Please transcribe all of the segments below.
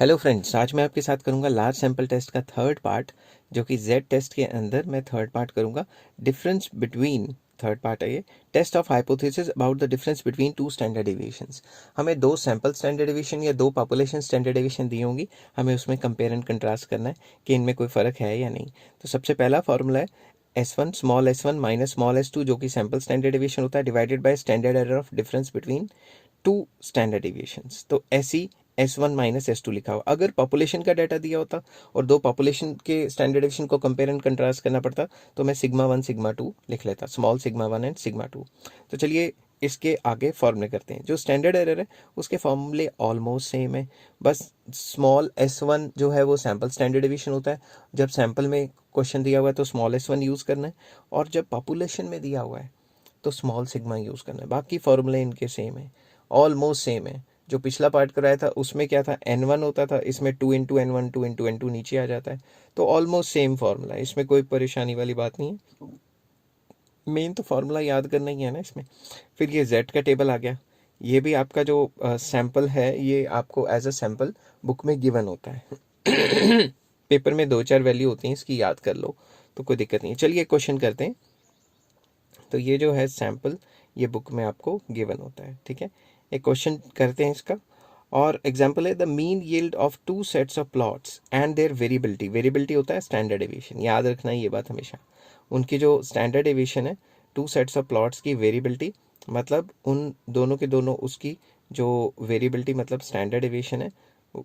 Hello friends, आज मैं आपके साथ करूंगा लार्ज सैंपल टेस्ट का थर्ड पार्ट, जो कि जेड टेस्ट के अंदर मैं थर्ड पार्ट करूंगा। डिफरेंस बिटवीन, थर्ड पार्ट है ये, test of hypothesis about the difference between two standard deviations. हमें दो सैंपल स्टैंडर्ड डेविएशन या दो पॉपुलेशन स्टैंडर्ड डेविएशन दी होंगी, हमें उसमें कंपेयर एंड कंट्रास्ट करना है कि इनमें कोई फ़र्क है या नहीं। तो सबसे पहला फॉर्मूला है S1 small S1 minus small S2, जो कि सैंपल स्टैंडर्ड डेविएशन होता है, divided by standard error of difference between two standard deviations. तो ऐसी S1 माइनस S2 लिखा हुआ। अगर पॉपुलेशन का डाटा दिया होता और दो पॉपुलेशन के स्टैंडर्ड डेविएशन को कंपेयर एंड कंट्रास्ट करना पड़ता, तो मैं सिग्मा 1 सिग्मा 2 लिख लेता, स्मॉल सिग्मा 1 एंड सिग्मा 2। तो चलिए इसके आगे फॉर्मूले करते हैं। जो स्टैंडर्ड एरर है उसके फॉर्मूले ऑलमोस्ट सेम है, बस स्मॉल S1 जो है वो सैंपल स्टैंडर्ड डेविएशन होता है। जब सैंपल में क्वेश्चन दिया हुआ है तो स्मॉल S1 यूज़ करना है, और जब पॉपुलेशन में दिया हुआ है तो स्मॉल सिग्मा यूज़ करना है। बाकी फॉर्मूले इनके सेम है, ऑलमोस्ट सेम है। जो पिछला पार्ट कराया था उसमें क्या था, N1 होता था, इसमें 2 × N1 2 × N2 नीचे आ जाता है। तो ऑलमोस्ट सेम फार्मूला है, इसमें कोई परेशानी वाली बात नहीं है। मेन तो फार्मूला याद करना ही है ना इसमें। फिर ये Z का टेबल आ गया। ये भी आपका जो सैंपल है ये आपको एज अ सैंपल बुक में गिवन होता है। पेपर में 2-4 वैल्यू होती हैं, इसकी याद कर लो तो कोई दिक्कत नहीं है। चलिए क्वेश्चन करते हैं। तो ये जो है सैंपल, ये बुक में आपको गिवन होता है, ठीक है। एक क्वेश्चन करते हैं इसका, और एग्जांपल है the mean yield of two sets of plots and their variability. Variability होता है स्टैंडर्ड डेविएशन, याद रखना है ये बात हमेशा। उनकी जो स्टैंडर्ड डेविएशन है, टू सेट्स ऑफ प्लॉट्स की वेरिएबिलिटी, मतलब उन दोनों के दोनों उसकी जो वेरिएबिलिटी मतलब स्टैंडर्ड डेविएशन है,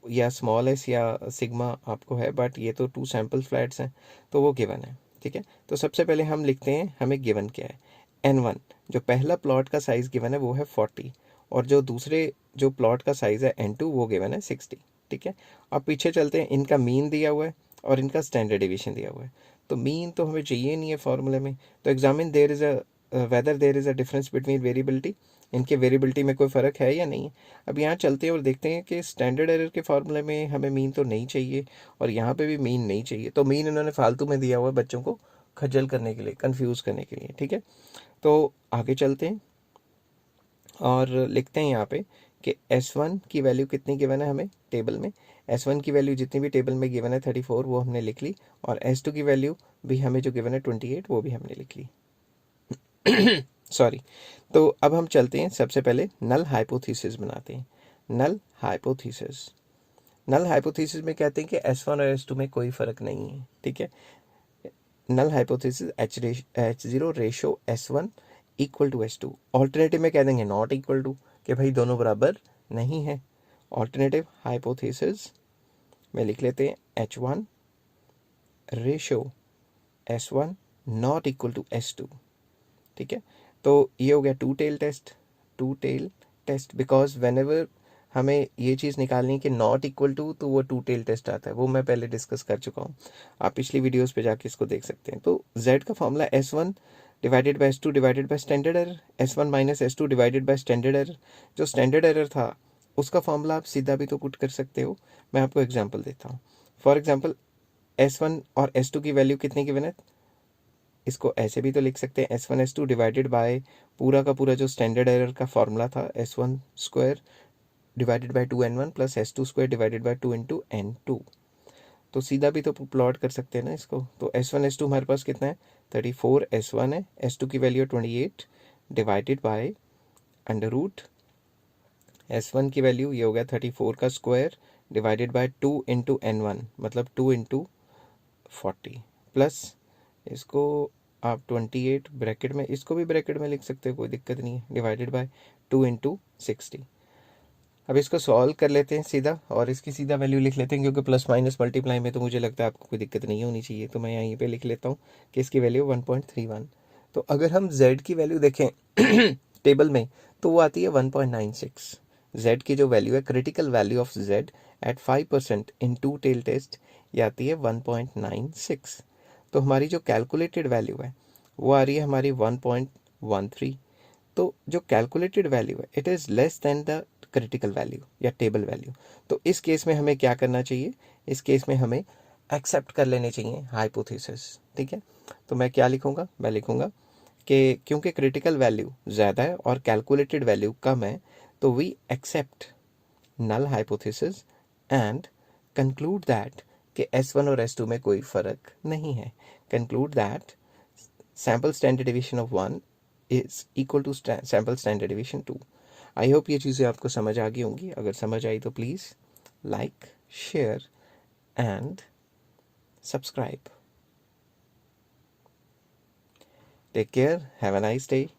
या स्मॉल एस या सिग्मा आपको है, बट ये तो टू सैंपल फ्लैट्स हैं तो वो गिवन है, ठीक है। तो सबसे पहले हम लिखते हैं हमें गिवन क्या है। N1 जो पहला प्लॉट का साइज गिवन है वो है 40, और जो दूसरे जो प्लॉट का साइज है N2 वो गिवन है 60, ठीक है। अब पीछे चलते हैं, इनका मीन दिया हुआ है और इनका स्टैंडर्ड डेविएशन दिया हुआ है। तो मीन तो हमें चाहिए नहीं है फॉर्मूले में। तो examine there is a whether there is a difference between variability, इनके वेरिएबिलिटी में कोई फ़र्क है या नहीं है। अब यहाँ चलते हैं और देखते हैं कि स्टैंडर्ड एरर के फार्मूले में हमें मीन तो नहीं चाहिए, और यहाँ पे भी मीन नहीं चाहिए। तो मीन इन्होंने फालतू में दिया हुआ है बच्चों को खज्जल करने के लिए, कंफ्यूज करने के लिए, ठीक है। तो आगे चलते हैं और लिखते हैं यहाँ पे कि S1 की वैल्यू कितनी गिवन है हमें टेबल में। S1 की वैल्यू जितनी भी टेबल में गिवन है 34 वो हमने लिख ली, और S2 की वैल्यू भी हमें जो गिवन है 28 वो भी हमने लिख ली। सॉरी। तो अब हम चलते हैं, सबसे पहले नल हाइपोथेसिस बनाते हैं। नल हाइपोथेसिस, नल हाइपोथेसिस में कहते हैं कि S1 और S2 में कोई फ़र्क नहीं है, ठीक है। Null hypothesis H0 ratio S1 equal to S2। Alternative में कह देंगे नॉट इक्वल टू, कि भाई दोनों बराबर नहीं है। ऑल्टरनेटिव हाइपोथेसिस में लिख लेते हैं H1 ratio S1 not equal to S2, ठीक है। तो ये हो गया two tail test. Two tail test because whenever हमें ये चीज़ निकालनी है कि नॉट इक्वल टू, तो वो टू टेल टेस्ट आता है, वो मैं पहले डिस्कस कर चुका हूँ, आप पिछली वीडियोस पे जाके इसको देख सकते हैं। तो Z का formula S1 divided by S2 divided by standard error, S1 minus S2 divided by standard error. जो स्टैंडर्ड एरर था उसका फॉर्मूला आप सीधा भी तो पुट कर सकते हो। मैं आपको एग्जाम्पल देता हूँ। फॉर एग्जाम्पल S1 और S2 की वैल्यू कितनी गिवन है, इसको ऐसे भी तो लिख सकते हैं S1 S2 डिवाइडेड बाय पूरा का पूरा जो स्टैंडर्ड एरर का फॉर्मूला था, S1 square divided by 2N1 plus S2 square divided by 2 into N2। तो सीधा भी तो प्लॉट कर सकते हैं ना इसको। तो S1 S2 हमारे पास कितना है, 34 S1 है, S2 की value 28 divided by under root S1 की वैल्यू ये हो गया 34 का square divided by 2 into N1, मतलब 2 इंटू 40, प्लस इसको आप 28 ब्रैकेट में, इसको भी ब्रैकेट में लिख सकते हो, कोई दिक्कत नहीं है, डिवाइडेड बाय 2 इंटू 60। अब इसको सॉल्व कर लेते हैं सीधा, और इसकी सीधा वैल्यू लिख लेते हैं, क्योंकि प्लस माइनस मल्टीप्लाई में तो मुझे लगता है आपको कोई दिक्कत नहीं होनी चाहिए। तो मैं यहीं पे लिख लेता हूँ कि इसकी वैल्यू 1.31। तो अगर हम Z की वैल्यू देखें टेबल में, तो वो आती है 1.96। Z की जो वैल्यू है, critical value of Z at 5% in two tail test, ये आती है 1.96। तो हमारी जो कैलकुलेटेड वैल्यू है वो आ रही है हमारी 1.13। तो जो कैलकुलेटेड वैल्यू है it is less than the critical value या टेबल वैल्यू। तो इस केस में हमें क्या करना चाहिए, इस केस में हमें एक्सेप्ट कर लेने चाहिए हाइपोथेसिस, ठीक है। तो मैं क्या लिखूंगा, मैं लिखूंगा कि क्योंकि क्रिटिकल वैल्यू ज़्यादा है और कैलकुलेटेड वैल्यू कम है, तो we accept null hypothesis and conclude that कि S1 और S2 में कोई फ़र्क नहीं है. Conclude that sample standard division of 1 is equal to sample standard division 2. I hope ये चीज़ें आपको समझ आ गई होंगी. अगर समझ आई तो please like, share and subscribe. Take care. Have a nice day.